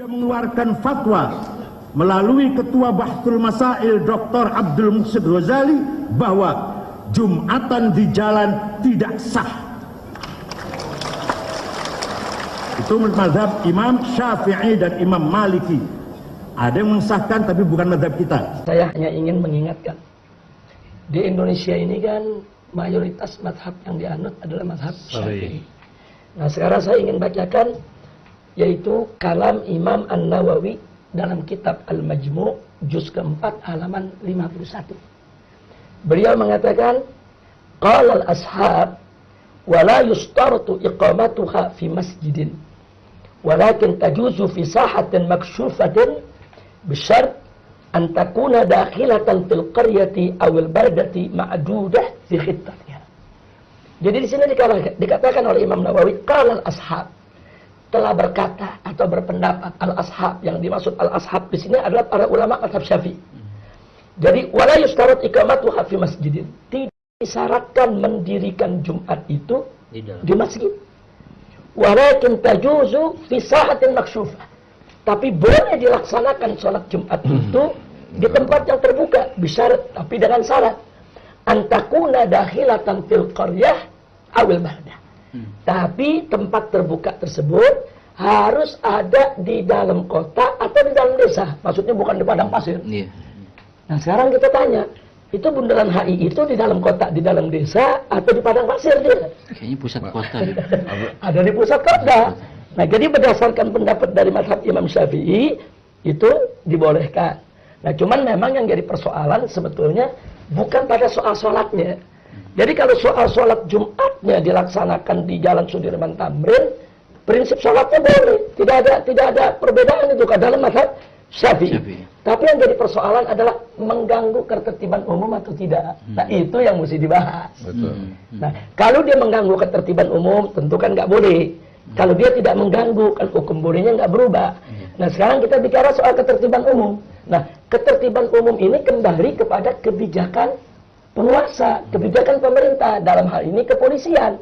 mengeluarkan fatwa melalui Ketua Bahthul Masail Dr. Abdul Muhsin Ghazali bahwa Jumatan di jalan tidak sah. Itu mazhab Imam Syafi'i dan Imam Maliki. Ada yang mensahkan tapi bukan mazhab kita. Saya hanya ingin mengingatkan, di Indonesia ini kan mayoritas mazhab yang dianut adalah mazhab Syafi'i. Nah, sekarang saya ingin bacakan yaitu kalam Imam An-Nawawi dalam kitab Al-Majmu' juz keempat halaman 51. Beliau mengatakan, qala al-ashab wa la yustaratu iqamatuha fi masjidin walakin tajuzu fi sahatin makshufatin bisyart an takuna dakhilatan fil qaryati aw al-baldati ma'dudah fi khittatiha. Jadi di sini dikatakan oleh Imam Nawawi, qala al-ashab, telah berkata atau berpendapat al-ashab, yang dimaksud al-ashab di sini adalah para ulama mazhab Syafi'i. Jadi wala yustarat iqamatuha fi masjidin, tidak disyaratkan mendirikan Jumat itu di masjid. Walakin tajuzu fi sa'atin maksyufah, tapi boleh dilaksanakan sholat Jumat itu di tempat yang terbuka, bisyarat, tapi dengan syarat antakuna dakhilatan fil qaryah awil baldah. Tapi tempat terbuka tersebut harus ada di dalam kota atau di dalam desa. Maksudnya bukan di padang pasir. Nah, sekarang kita tanya, itu bundaran HI itu di dalam kota, di dalam desa, atau di padang pasir dia? Kayaknya pusat kota. Ada di pusat kota. Nah, jadi berdasarkan pendapat dari mazhab Imam Syafi'i, itu dibolehkan. Nah, cuman memang yang jadi persoalan sebetulnya bukan pada soal sholatnya. Jadi kalau soal sholat Jumatnya dilaksanakan di Jalan Sudirman Tamrin, prinsip sholatnya boleh. Tidak ada perbedaan itu dalam mazhab Syafi'i. Tapi yang jadi persoalan adalah mengganggu ketertiban umum atau tidak. Nah, itu yang mesti dibahas. Nah, kalau dia mengganggu ketertiban umum, tentu kan nggak boleh. Kalau dia tidak mengganggu, kan hukum bolehnya nggak berubah. Nah, sekarang kita bicara soal ketertiban umum. Nah, ketertiban umum ini kembali kepada kebijakan penguasa, kebijakan pemerintah, dalam hal ini kepolisian.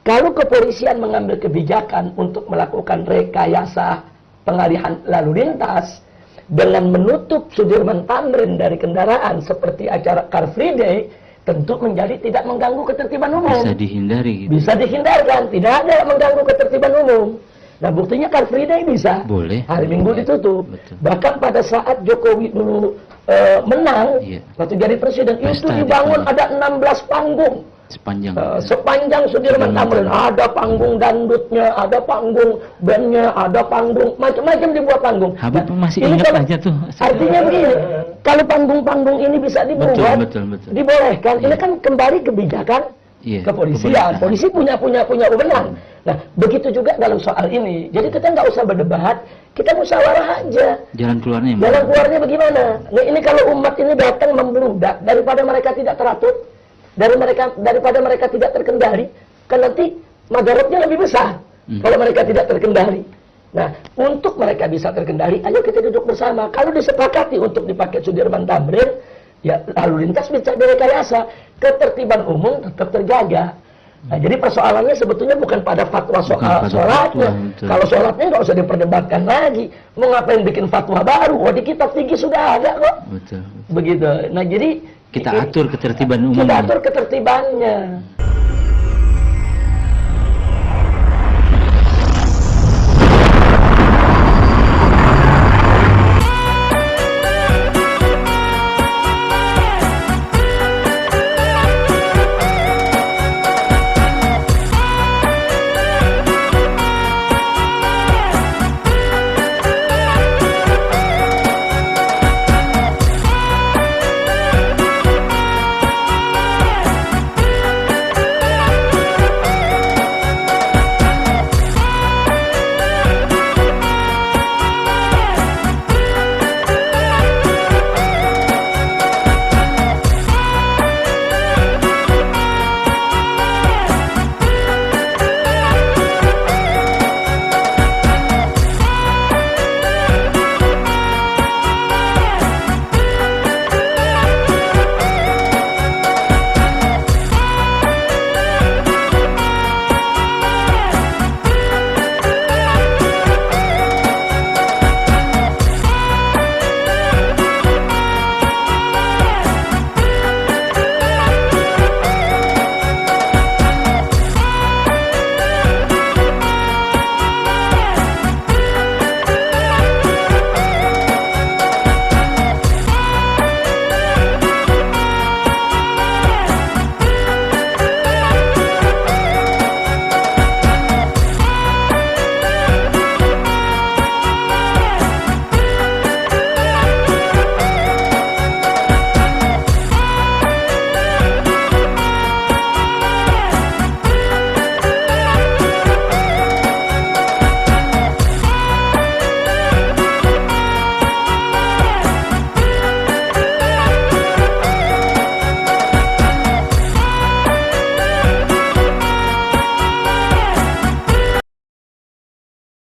Kalau kepolisian mengambil kebijakan untuk melakukan rekayasa pengalihan lalu lintas dengan menutup Sudirman Tamrin dari kendaraan seperti acara Car Free Day, tentu menjadi tidak mengganggu ketertiban umum. Bisa dihindari gitu. Bisa dihindarkan, tidak ada yang mengganggu ketertiban umum. Nah, buktinya Car Free Day bisa. Boleh. Hari Minggu ditutup. Betul. Bahkan pada saat Jokowi dulu menang, waktu jadi presiden, itu dibangun ada 16 panggung. Sepanjang Sudirman Tamrin, ada panggung dangdutnya, ada panggung bandnya, ada panggung, macam-macam dibuat panggung. Habib masih ingat aja tuh. Artinya begini, kalau panggung-panggung ini bisa dibuat, dibolehkan, ini kan kembali kebijakan kepolisian. Polisi punya wewenang. Nah, begitu juga dalam soal ini. Jadi kita nggak usah berdebat, kita musyawarah aja. Jalan keluarnya bagaimana? Nah, ini kalau umat ini datang membludak daripada mereka tidak teratur, daripada mereka tidak terkendali, kan nanti madaratnya lebih besar kalau mereka tidak terkendali. Nah, untuk mereka bisa terkendali, ayo kita duduk bersama. Kalau disepakati untuk dipakai Sudirman Tamrin, ya lalu lintas bisa direkayasa, ketertiban umum tetap terjaga. Nah, jadi persoalannya sebetulnya bukan pada fatwa soal sholatnya. Kalau sholatnya nggak usah diperdebatkan lagi. Mau ngapain bikin fatwa baru? Wah, di kitab fikih sudah ada kok. Begitu. Nah, jadi kita atur ketertiban umum. Kita atur ketertibannya.